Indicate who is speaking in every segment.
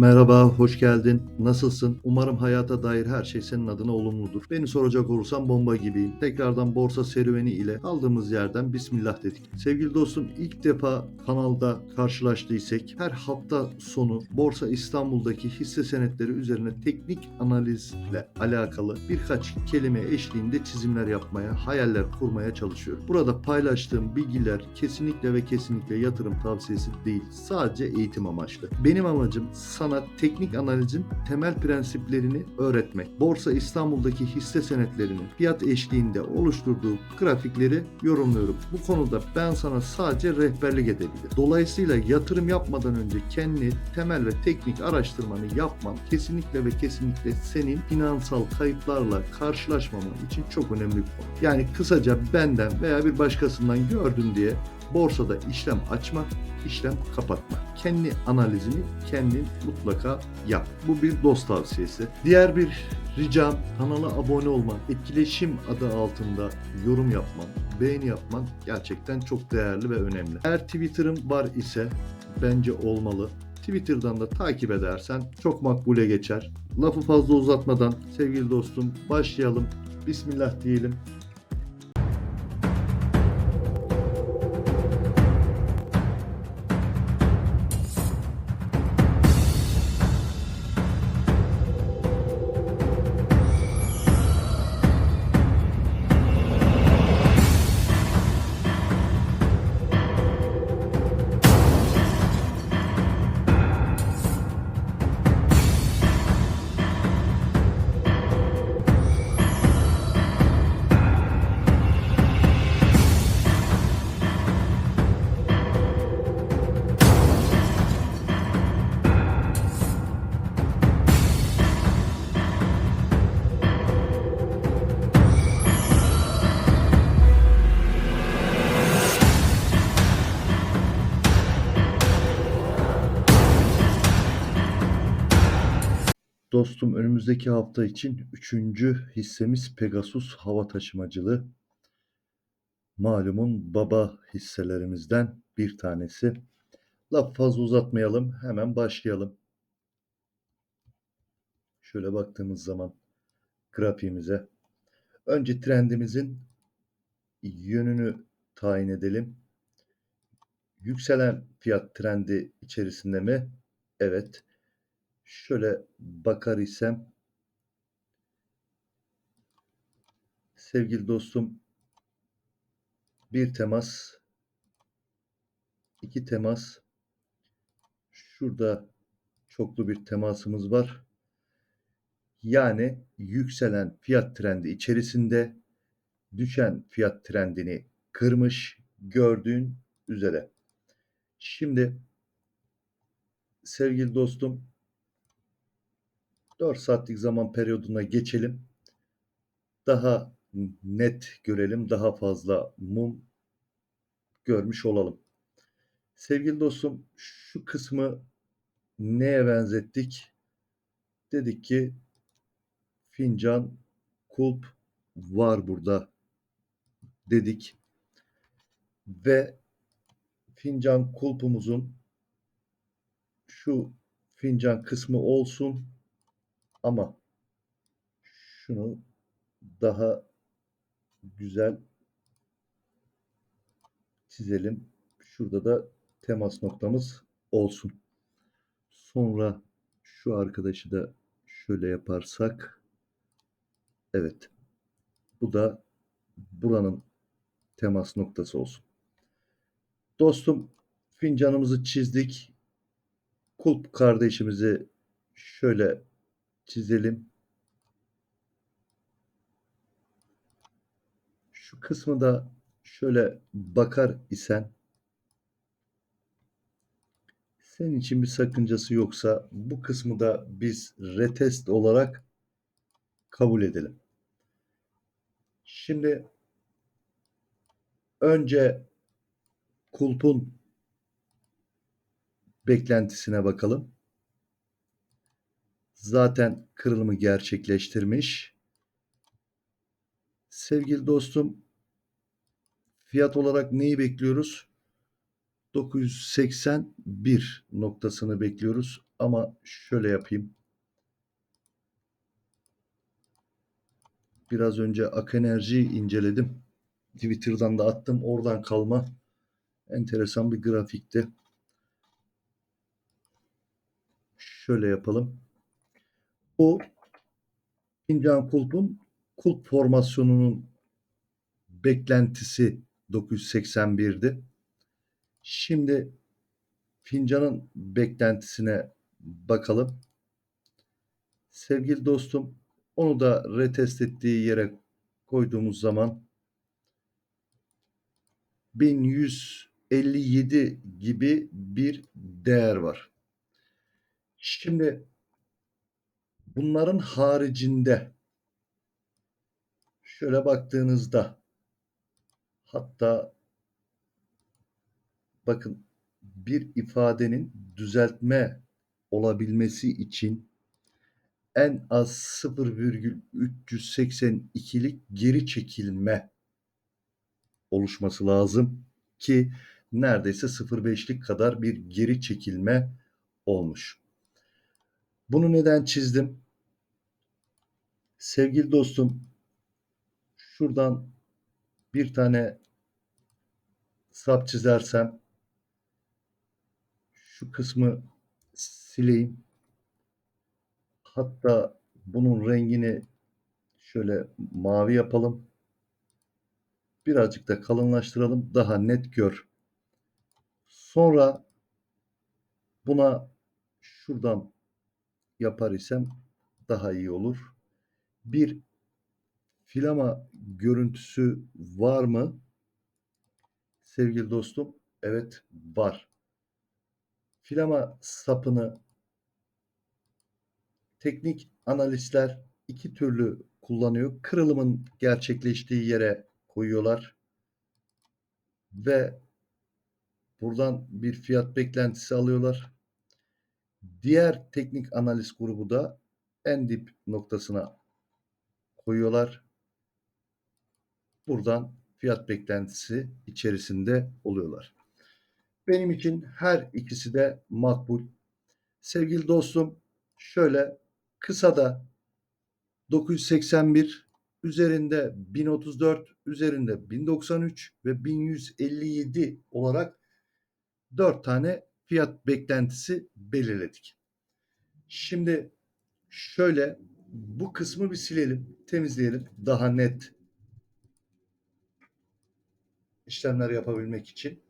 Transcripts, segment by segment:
Speaker 1: Merhaba, hoş geldin. Nasılsın? Umarım hayata dair her şey senin adına olumludur. Beni soracak olursan bomba gibiyim. Tekrardan borsa serüveni ile kaldığımız yerden bismillah dedik. Sevgili dostum, ilk defa kanalda karşılaştıysak her hafta sonu Borsa İstanbul'daki hisse senetleri üzerine teknik analizle alakalı birkaç kelime eşliğinde çizimler yapmaya, hayaller kurmaya çalışıyorum. Burada paylaştığım bilgiler kesinlikle ve kesinlikle yatırım tavsiyesi değil. Sadece eğitim amaçlı. Benim amacım sana teknik analizin temel prensiplerini öğretmek. Borsa İstanbul'daki hisse senetlerinin fiyat eşliğinde oluşturduğu grafikleri yorumluyorum. Bu konuda ben sana sadece rehberlik edebilirim. Dolayısıyla yatırım yapmadan önce kendi temel ve teknik araştırmanı yapman kesinlikle ve kesinlikle senin finansal kayıplarla karşılaşmaman için çok önemli bir konu. Yani kısaca benden veya bir başkasından gördün diye borsada işlem açmak, işlem kapatmak. Kendi analizini kendin mutlaka yap. Bu bir dost tavsiyesi. Diğer bir ricam, kanala abone olman, etkileşim adı altında yorum yapman, beğeni yapman gerçekten çok değerli ve önemli. Eğer Twitter'ın var ise bence olmalı. Twitter'dan da takip edersen çok makbule geçer. Lafı fazla uzatmadan sevgili dostum başlayalım. Bismillah diyelim. Dostum önümüzdeki hafta için 3. hissemiz Pegasus Hava Taşımacılığı. Malumun baba hisselerimizden bir tanesi. Laf fazla uzatmayalım, hemen başlayalım. Şöyle baktığımız zaman grafiğimize. Önce trendimizin yönünü tayin edelim. Yükselen fiyat trendi içerisinde mi? Evet. Şöyle bakar isem sevgili dostum bir temas, iki temas, şurada çoklu bir temasımız var. Yani yükselen fiyat trendi içerisinde düşen fiyat trendini kırmış gördüğün üzere. Şimdi sevgili dostum 4 saatlik zaman periyoduna geçelim. Daha net görelim, daha fazla mum görmüş olalım. Sevgili dostum şu kısmı neye benzettik? Dedik ki fincan, kulp var burada dedik ve fincan kulpumuzun şu fincan kısmı olsun ama şunu daha güzel çizelim. Şurada da temas noktamız olsun. Sonra şu arkadaşı da şöyle yaparsak evet bu da buranın temas noktası olsun. Dostum fincanımızı çizdik. Kulp kardeşimizi şöyle çizelim. Şu kısmı da şöyle bakar isen senin için bir sakıncası yoksa bu kısmı da biz retest olarak kabul edelim. Şimdi önce kulpun beklentisine bakalım. Zaten kırılımı gerçekleştirmiş. Sevgili dostum fiyat olarak neyi bekliyoruz? 981 noktasını bekliyoruz. Ama şöyle yapayım. Biraz önce Ak Enerji'yi inceledim. Twitter'dan da attım. Oradan kalma enteresan bir grafikti. Şöyle yapalım. Bu fincan kulpun kulp formasyonunun beklentisi 981'di. Şimdi fincanın beklentisine bakalım. Sevgili dostum, onu da retest ettiği yere koyduğumuz zaman 1157 gibi bir değer var. Şimdi bunların haricinde şöyle baktığınızda, hatta bakın, bir ifadenin düzeltme olabilmesi için en az 0,382'lik geri çekilme oluşması lazım ki neredeyse 0,5'lik kadar bir geri çekilme olmuş. Bunu neden çizdim? Sevgili dostum, şuradan bir tane sap çizersem şu kısmı sileyim. Hatta bunun rengini şöyle mavi yapalım. Birazcık da kalınlaştıralım. Daha net gör. Sonra buna şuradan yapar isem daha iyi olur. Bir filama görüntüsü var mı? Sevgili dostum, evet var. Filama sapını teknik analistler iki türlü kullanıyor. Kırılımın gerçekleştiği yere koyuyorlar ve buradan bir fiyat beklentisi alıyorlar. Diğer teknik analiz grubu da en dip noktasına koyuyorlar. Buradan fiyat beklentisi içerisinde oluyorlar. Benim için her ikisi de makbul. Sevgili dostum, şöyle kısa da 981, üzerinde 1034, üzerinde 1093 ve 1157 olarak 4 tane fiyat beklentisi belirledik. Şimdi şöyle bu kısmı bir silelim, temizleyelim. Daha net işlemler yapabilmek için.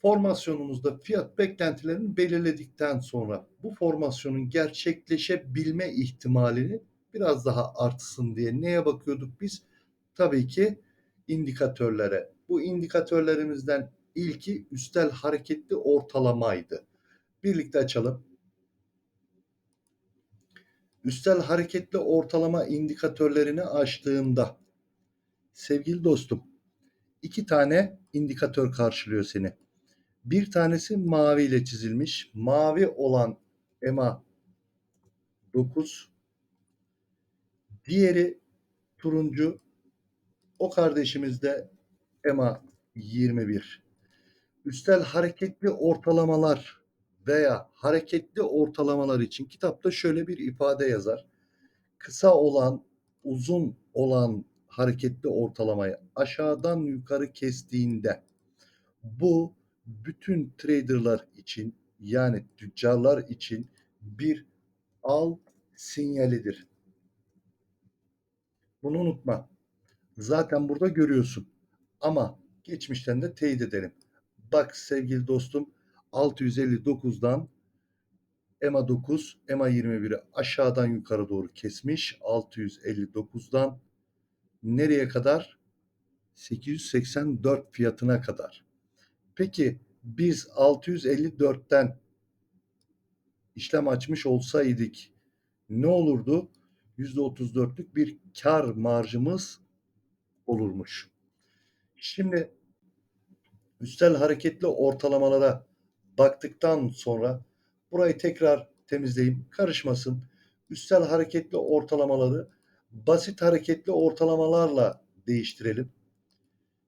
Speaker 1: Formasyonumuzda fiyat beklentilerini belirledikten sonra bu formasyonun gerçekleşebilme ihtimalini biraz daha artsın diye neye bakıyorduk biz? Tabii ki indikatörlere. Bu indikatörlerimizden ilki üstel hareketli ortalamaydı. Birlikte açalım. Üstel hareketli ortalama indikatörlerini açtığında sevgili dostum, iki tane indikatör karşılıyor seni. Bir tanesi mavi ile çizilmiş. Mavi olan EMA 9. Diğeri turuncu. O kardeşimiz de EMA 21. Üstel hareketli ortalamalar veya hareketli ortalamalar için kitapta şöyle bir ifade yazar. Kısa olan, uzun olan hareketli ortalamayı aşağıdan yukarı kestiğinde bu bütün traderlar için, yani tüccarlar için bir al sinyalidir. Bunu unutma. Zaten burada görüyorsun. Ama geçmişten de teyit edelim. Bak sevgili dostum, 659'dan EMA 9, EMA 21'i aşağıdan yukarı doğru kesmiş. 659'dan nereye kadar? 884 fiyatına kadar. Peki biz 654'ten işlem açmış olsaydık ne olurdu? %34'lük bir kar marjımız olurmuş. Şimdi üstel hareketli ortalamalara baktıktan sonra burayı tekrar temizleyeyim, karışmasın. Üstel hareketli ortalamaları basit hareketli ortalamalarla değiştirelim.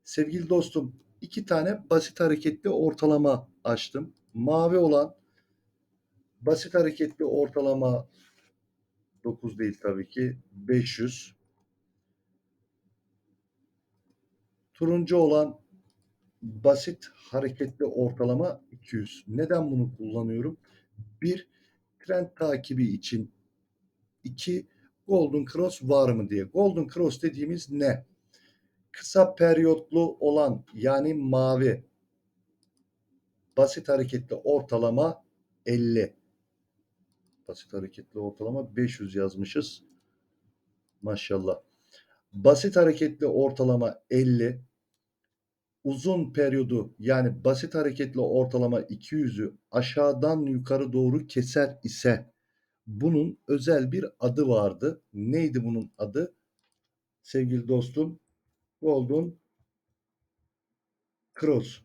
Speaker 1: Sevgili dostum, iki tane basit hareketli ortalama açtım. Mavi olan Basit hareketli ortalama 9 değil tabii ki 500. Turuncu olan basit hareketli ortalama 200. Neden bunu kullanıyorum? Bir, trend takibi için. İki, Golden Cross var mı diye. Golden Cross dediğimiz ne? Kısa periyotlu olan yani mavi basit hareketli ortalama 50. Basit hareketli ortalama 500 yazmışız. Maşallah. Basit hareketli ortalama 50. Uzun periyodu yani basit hareketli ortalama 200'ü aşağıdan yukarı doğru keser ise bunun özel bir adı vardı. Neydi bunun adı? Sevgili dostum, Golden Cross.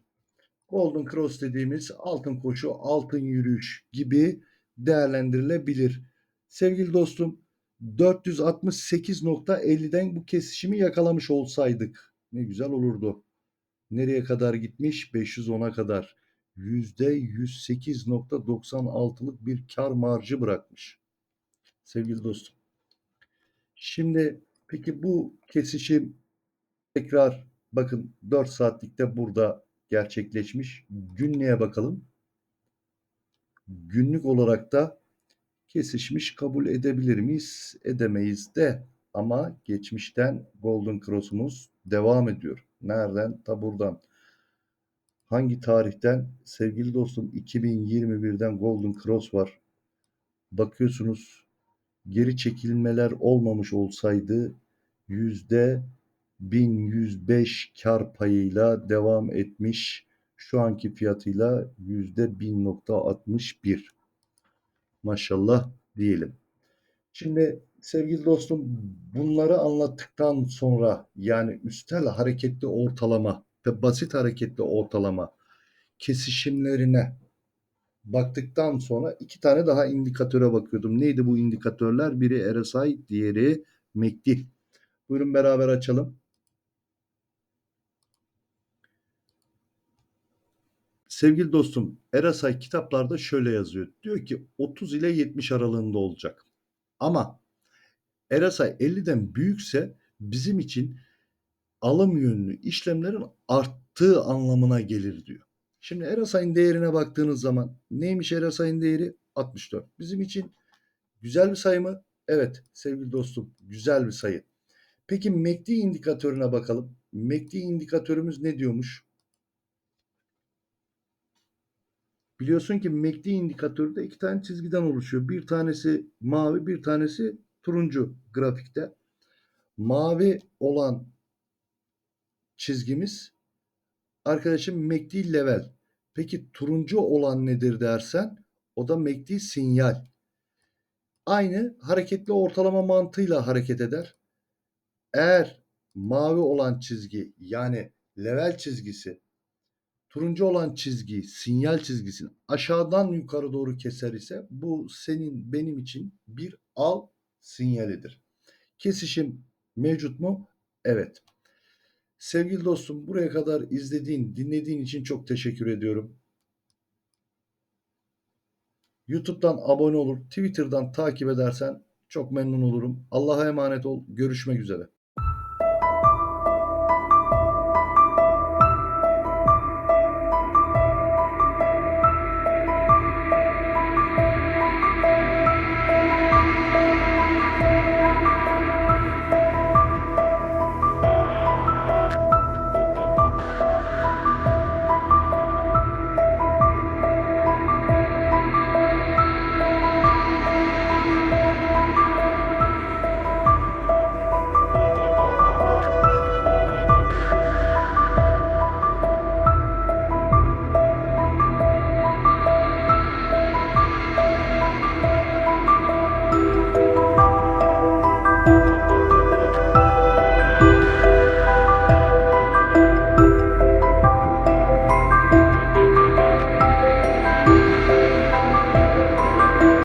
Speaker 1: Golden Cross dediğimiz altın koşu, altın yürüyüş gibi değerlendirilebilir. Sevgili dostum, 468.50'den bu kesişimi yakalamış olsaydık ne güzel olurdu. Nereye kadar gitmiş? 510'a kadar. %108.96'lık bir kar marjı bırakmış. Sevgili dostum. Şimdi peki bu kesişim tekrar bakın 4 saatlikte burada gerçekleşmiş. Günlüğe bakalım. Günlük olarak da kesişmiş kabul edebilir miyiz? Edemeyiz de ama geçmişten Golden Cross'umuz devam ediyor. Nereden? Ta buradan. Hangi tarihten? Sevgili dostum 2021'den Golden Cross var. Bakıyorsunuz geri çekilmeler olmamış olsaydı %1105 kar payıyla devam etmiş. Şu anki fiyatıyla %1000.61. Maşallah diyelim. Şimdi sevgili dostum bunları anlattıktan sonra yani üstel hareketli ortalama ve basit hareketli ortalama kesişimlerine baktıktan sonra iki tane daha indikatöre bakıyordum. Neydi bu indikatörler? Biri RSI, diğeri MACD. Buyurun beraber açalım. Sevgili dostum, RSI kitaplarda şöyle yazıyor. Diyor ki 30 ile 70 aralığında olacak. Ama RSI 50'den büyükse bizim için alım yönlü işlemlerin arttığı anlamına gelir diyor. Şimdi RSI'nin değerine baktığınız zaman neymiş RSI'nin değeri? 64. Bizim için güzel bir sayı mı? Evet sevgili dostum güzel bir sayı. Peki MACD indikatörüne bakalım. MACD indikatörümüz ne diyormuş? Biliyorsun ki MACD indikatörü de iki tane çizgiden oluşuyor. Bir tanesi mavi, bir tanesi turuncu grafikte. Mavi olan çizgimiz arkadaşım MACD level. Peki turuncu olan nedir dersen o da MACD sinyal. Aynı hareketli ortalama mantığıyla hareket eder. Eğer mavi olan çizgi yani level çizgisi turuncu olan çizgi sinyal çizgisini aşağıdan yukarı doğru keser ise bu senin benim için bir al sinyalidir. Kesişim mevcut mu? Evet. Sevgili dostum buraya kadar izlediğin, dinlediğin için çok teşekkür ediyorum. YouTube'dan abone olur, Twitter'dan takip edersen çok memnun olurum. Allah'a emanet ol. Görüşmek üzere.